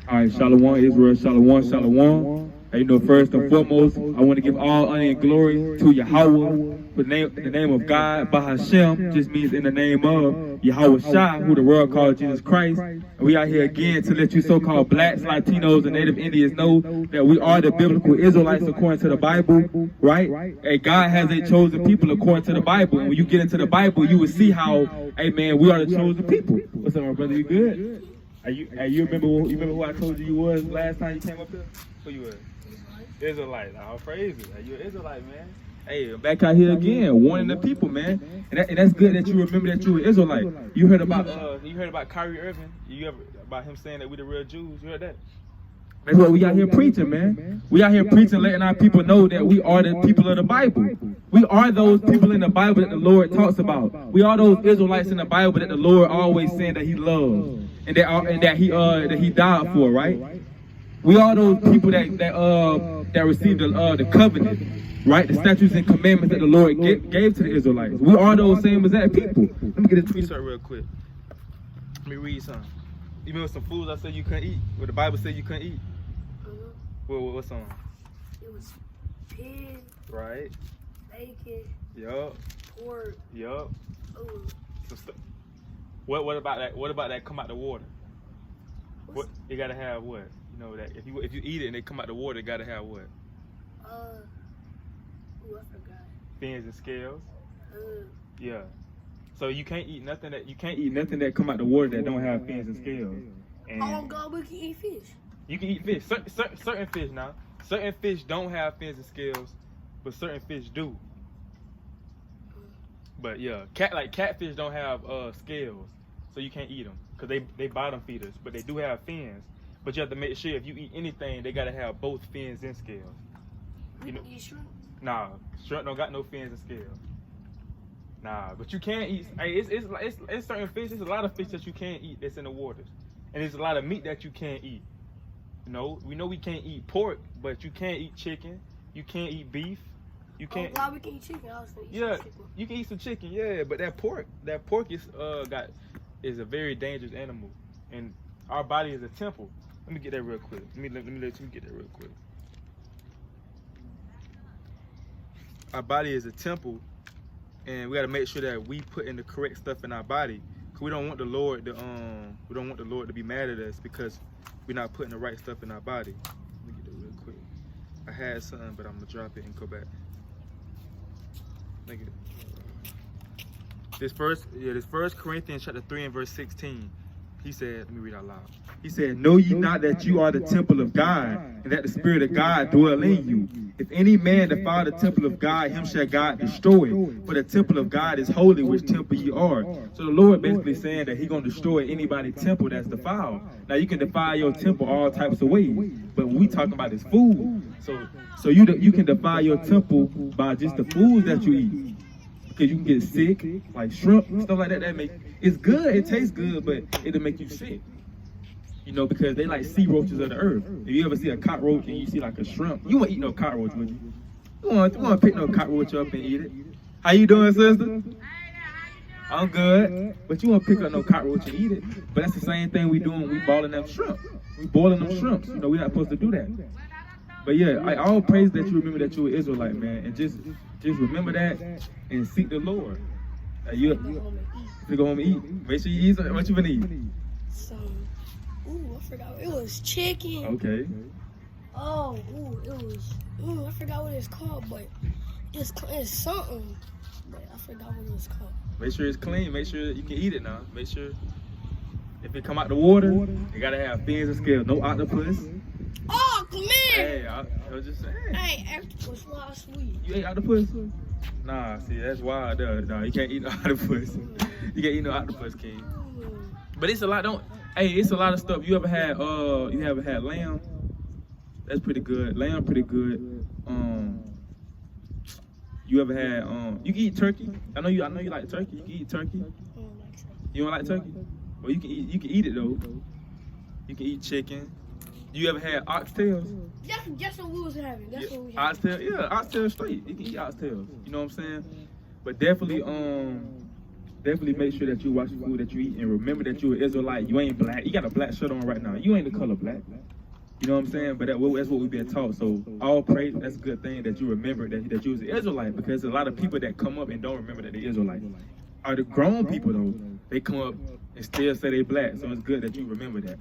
All right, Shalom, Israel, Shalom, Shalom. And you know, first and foremost, I want to give all honor and glory to Yahweh. For the name of God, Bahashem, just means in the name of Yahweh Shai, who the world calls Jesus Christ. And we are here again to let you so-called blacks, Latinos, and Native Indians know that we are the biblical Israelites according to the Bible, right? And God has a chosen people according to the Bible. And when you get into the Bible, you will see how, hey man, we are the chosen people. What's up, my brother? You good? You remember who I told you was last time you came up here? Who you was? Israelite. Oh, praise it. You an Israelite, man. Hey, I'm back out here again, warning the people, man. And that's good that you remember that you were Israelite. You heard about Kyrie Irving? You ever about him saying that we the real Jews? You heard that? That's what we out here preaching, man. We out here preaching, letting our people know that we are the people of the Bible. We are those people in the Bible that the Lord talks about. We are those Israelites in the Bible that the Lord always saying that He loves and that He died for, right? We are those people that received the covenant, right? The statutes and commandments that the Lord gave to the Israelites. We are those same exact people. Let me get a tweet start real quick. Let me read something. You remember some foods I said you couldn't eat? What the Bible said you couldn't eat? What's on? It was pig. Right. Bacon. Yup. Pork. Yup. Ooh. What about that? What about that come out the water? What it gotta have what? You know that if you eat it and they come out the water, it gotta have what? Ooh, I forgot. Fins and scales. Yeah. So you can't eat nothing that come out the water that don't have fins and scales. And oh God, we can eat fish. You can eat fish. Certain fish now. Certain fish don't have fins and scales, but certain fish do. But yeah, catfish don't have scales, so you can't eat them because they bottom feeders, but they do have fins. But you have to make sure if you eat anything, they gotta have both fins and scales. You know, eat shrimp? Nah, shrimp don't got no fins and scales. Nah, but you can eat. Hey, it's certain fish. There's a lot of fish that you can't eat that's in the waters, and there's a lot of meat that you can't eat. You know, we know we can't eat pork, but you can't eat chicken. You can't eat beef. You can't. Oh, God, we can eat chicken. I was gonna eat yeah, some chicken. You can eat some chicken. Yeah, but that pork is a very dangerous animal, and our body is a temple. Let me get that real quick. Let me get that real quick. Our body is a temple, and we got to make sure that we put in the correct stuff in our body. Cause we don't want the Lord to be mad at us because we're not putting the right stuff in our body. Let me get that real quick. I had something, but I'm gonna drop it and go back. This first Corinthians chapter 3 and verse 16. He said, let me read out loud. He said, know ye not that you are the temple of God, and that the Spirit of God dwell in you? If any man defile the temple of God, him shall God destroy. For the temple of God is holy, which temple ye are. So the Lord basically saying that He gonna destroy anybody's temple that's defiled. Now you can defile your temple all types of ways, but when we talking about this food, so you can defile your temple by just the foods that you eat. Because you can get sick, like shrimp, stuff like that. It's good, it tastes good, but it'll make you sick. You know, because they like sea roaches of the earth. If you ever see a cockroach and you see like a shrimp, you won't eat no cockroach, would you? You won't pick no cockroach up and eat it. How you doing, sister? I'm good. But you won't pick up no cockroach and eat it. But that's the same thing we doing when we boiling them shrimp. We boiling them shrimps. You know, we're not supposed to do that. But yeah, I all praise that you remember that you're an Israelite, man. And just remember that and seek the Lord. You go home and eat. Make sure you eat something. What you gonna eat? Ooh, I forgot. It was chicken. Okay. Oh, I forgot what it's called, but it's something. But I forgot what it was called. Make sure it's clean. Make sure you can eat it now. Make sure if it come out the water, it gotta have fins and scales. No octopus. Oh, come here. Hey, I was just saying. Hey, octopus last week. You ate octopus? Nah, see, that's wild. No, you can't eat no octopus. You can't eat no octopus, King. But it's a lot. It's a lot of stuff. You ever had lamb? That's pretty good. Lamb pretty good. You ever had you can eat turkey? I know you like turkey. You can eat turkey. You don't like turkey? Well, you can eat it though. You can eat chicken. You ever had oxtails? That's what we was having. That's what we had. Oxtail, oxtail straight. You can eat oxtails. You know what I'm saying? But definitely definitely make sure that you watch the food that you eat and remember that you're an Israelite. You ain't black. You got a black shirt on right now. You ain't the color black. You know what I'm saying? But that's what we've been taught. So all praise, that's a good thing that you remember that you was an Israelite, because there's a lot of people that come up and don't remember that they're Israelite. Are the grown people though, they come up and still say they black. So it's good that you remember that.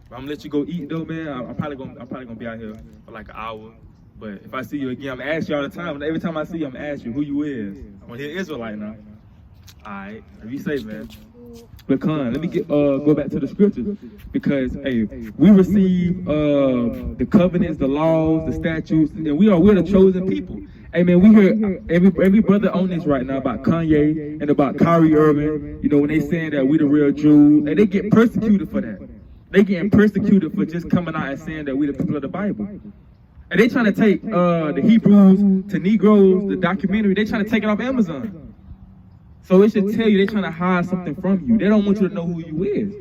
But I'm gonna let you go eat though, man. I'm probably gonna be out here for like an hour. But if I see you again, I'm gonna ask you all the time. Every time I see you, I'm gonna ask you who you is. I'm gonna hear Israelite now. Alright, be safe, man. But let me go back to the scriptures, because hey, we receive the covenants, the laws, the statutes, and we're the chosen people. Hey man, we hear every brother on this right now about Kanye and about Kyrie Irving. You know, when they saying that we the real Jews, and they get persecuted for that. They getting persecuted for just coming out and saying that we the people of the Bible. And they trying to take the Hebrews to Negroes, the documentary. They trying to take it off Amazon. So it should tell you they're trying to hide something from you. They don't want you to know who you is.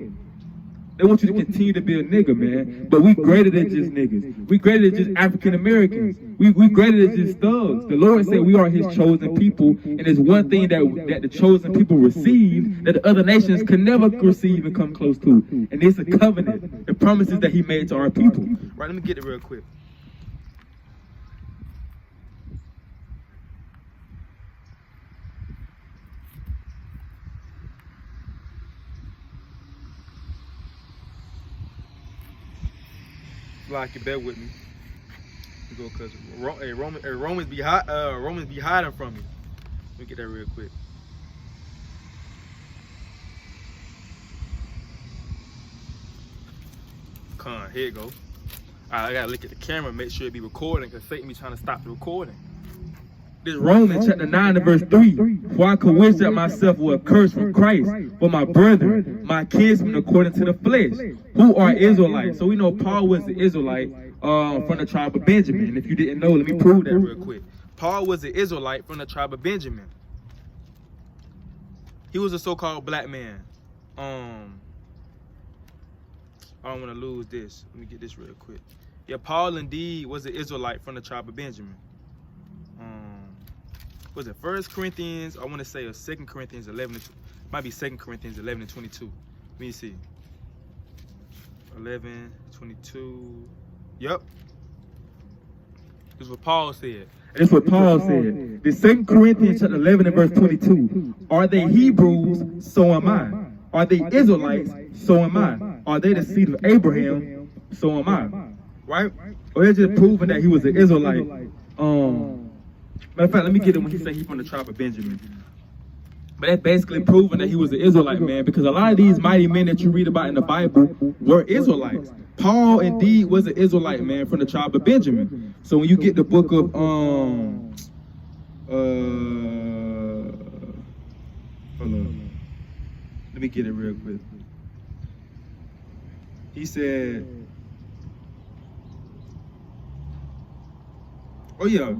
They want you to continue to be a nigga, man. But we greater than just niggas. We greater than just African Americans. We greater than just thugs. The Lord said we are his chosen people. And there's one thing that the chosen people receive that the other nations can never receive and come close to. And it's a covenant. The promises that he made to our people. Right, let me get it real quick. Like you bear with me, because Romans be hiding from me. Let me get that real quick. Here you go. All right, I gotta look at the camera, make sure it be recording, because Satan be trying to stop the recording. This Romans chapter 9 and verse 3. For I could wish that myself were accursed from Christ, for my brethren, my kinsmen according to the flesh, who are Israelites. So we know Paul was the Israelite from the tribe of Benjamin. And if you didn't know, let me prove that real quick. Paul was the Israelite from the tribe of Benjamin. He was a so-called black man. I don't want to lose this. Let me get this real quick. Yeah, Paul indeed was an Israelite from the tribe of Benjamin. Was it 1 Corinthians? I want to say 2 Corinthians 11. Might be 2 Corinthians 11 and 22. Let me see. 11, 22. Yep. This is what Paul said. That's what Paul said. The 2 Corinthians chapter 11 and verse 22. Are they Hebrews? So am I. Are they Israelites? So am I. Are they the seed of Abraham? So am I. Right? Or they're just proving that he was an Israelite. Matter of fact, let me get it when he said he's from the tribe of Benjamin. But that's basically proving that he was an Israelite, man, because a lot of these mighty men that you read about in the Bible were Israelites. Paul indeed was an Israelite, man, from the tribe of Benjamin. So when you get the book of hold on. Let me get it real quick. He said, oh yeah,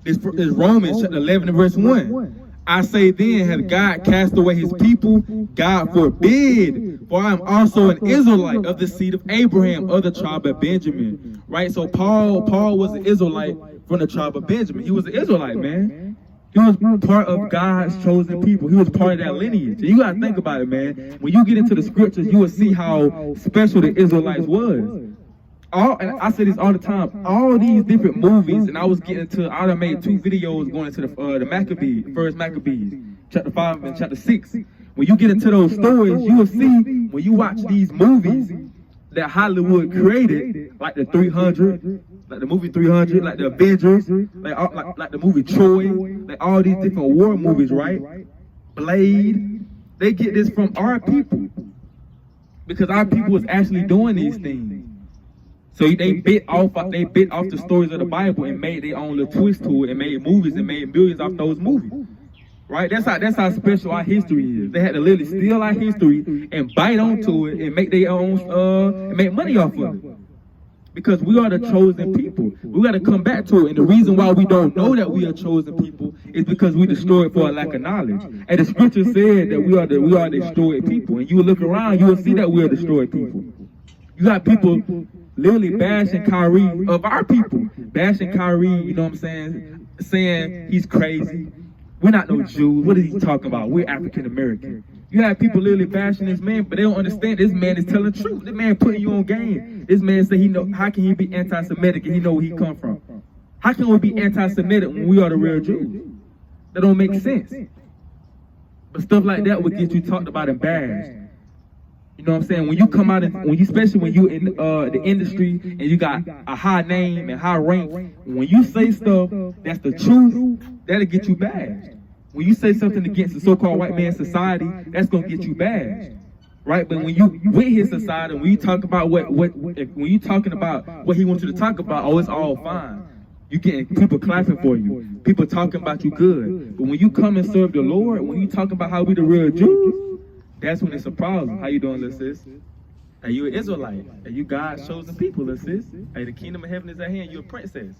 it's Romans chapter 11 and verse 1. I say then, have God cast away his people? God forbid. For I am also an Israelite of the seed of Abraham, of the tribe of Benjamin. Right? So Paul was an Israelite from the tribe of Benjamin. He was an Israelite, man. He was part of God's chosen people. He was part of that lineage. And you gotta think about it, man. When you get into the scriptures, you will see how special the Israelites was. And I say this all the time, all these different movies, and I done made 2 videos going into the Maccabees, first Maccabees, chapter 5 and chapter 6. When you get into those stories, you will see, when you watch these movies that Hollywood created, like the 300, like the movie 300, like the Avengers, like the movie Troy, like all these different war movies, right? Blade, they get this from our people, because our people was actually doing these things. So they bit off the stories of the Bible and made their own little twist to it and made movies and made millions off those movies. Right? That's how special our history is. They had to literally steal our history and bite onto it and make their own and make money off of it. Because we are the chosen people. We got to come back to it. And the reason why we don't know that we are chosen people is because we destroyed for a lack of knowledge. And the scripture said that we are destroyed people. And you will look around, you will see that we are destroyed people. You got people literally bashing Kyrie, of our people, bashing Kyrie, you know what I'm saying he's crazy, We're not no Jews. What is he talking about? We're African American. You have people literally bashing this man, but they don't understand this man is telling the truth. This man putting you on game. This man say he know, how can he be anti-Semitic and he know where he come from? How can we be anti-Semitic when we are the real Jews? That don't make sense. But stuff like that would get you talked about and bashed. You know what I'm saying? When you come out, especially when you in the industry and you got a high name and high rank, when you say stuff that's the truth, that'll get you bashed. When you say something against the so-called white man society, that's gonna get you bashed, right? But when you with his society, when you talk about when you talking about what he wants you to talk about, oh, it's all fine. You getting people clapping for you, people talking about you good. But when you come and serve the Lord, when you talking about how we the real Jews, that's when it's a problem. How you doing, little sis? Hey, you an Israelite. Hey, you God's chosen people, little sis. Hey, the kingdom of heaven is at hand. You're a princess.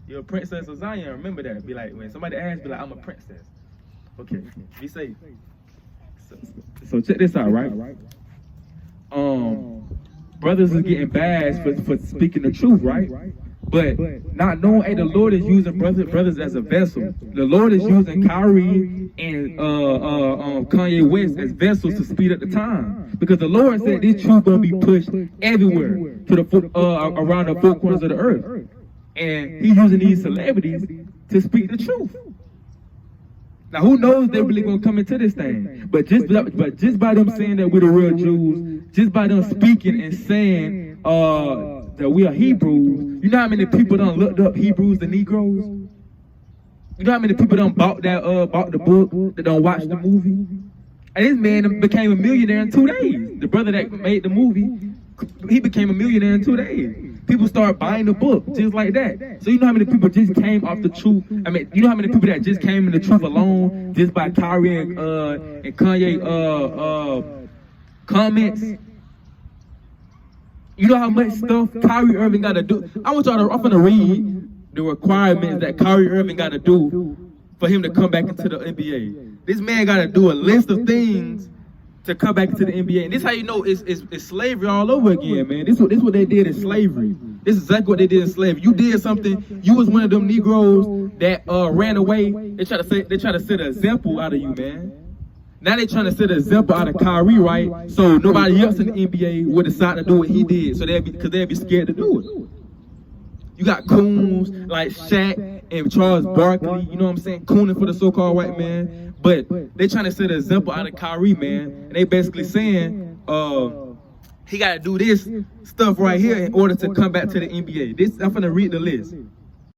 You're a princess of Zion. Remember that. Be like, when somebody asks, be like, I'm a princess. Okay, be safe. So check this out, right? Brothers is getting bashed for speaking the truth, right? But not knowing, hey, the Lord is using brothers as a vessel. The Lord is using Kyrie and Kanye West as vessels to speed up the time. Because the Lord said this truth gonna be pushed everywhere to the around the four corners of the earth. And he's using these celebrities to speak the truth. Now, who knows they're really gonna come into this thing? But just by them saying that we're the real Jews, just by them speaking and saying that we are Hebrews, you know how many people done looked up Hebrews and Negroes? You know how many people done bought the book, that done watched the movie? And this man became a millionaire in 2 days. The brother that made the movie, he became a millionaire in 2 days. People start buying the book just like that. So you know how many people just came off the truth? I mean, you know how many people that just came in the truth alone just by Kyrie and Kanye comments? You know how much stuff Kyrie Irving got to do? I'm gonna read the requirements that Kyrie Irving got to do for him to come back into the NBA. This man got to do a list of things to come back into the NBA. And this how you know it's slavery all over again, man. This what they did in slavery. This is exactly what they did in slavery. You did something, you was one of them Negroes that ran away. They try to set an example out of you, man. Now they trying to set an example out of Kyrie, right? So nobody else in the NBA would decide to do what he did. So they'd be scared to do it. You got coons like Shaq and Charles Barkley, you know what I'm saying, cooning for the so-called white man. But they trying to set an example out of Kyrie, man. And they basically saying, he got to do this stuff right here in order to come back to the NBA. I'm gonna read the list.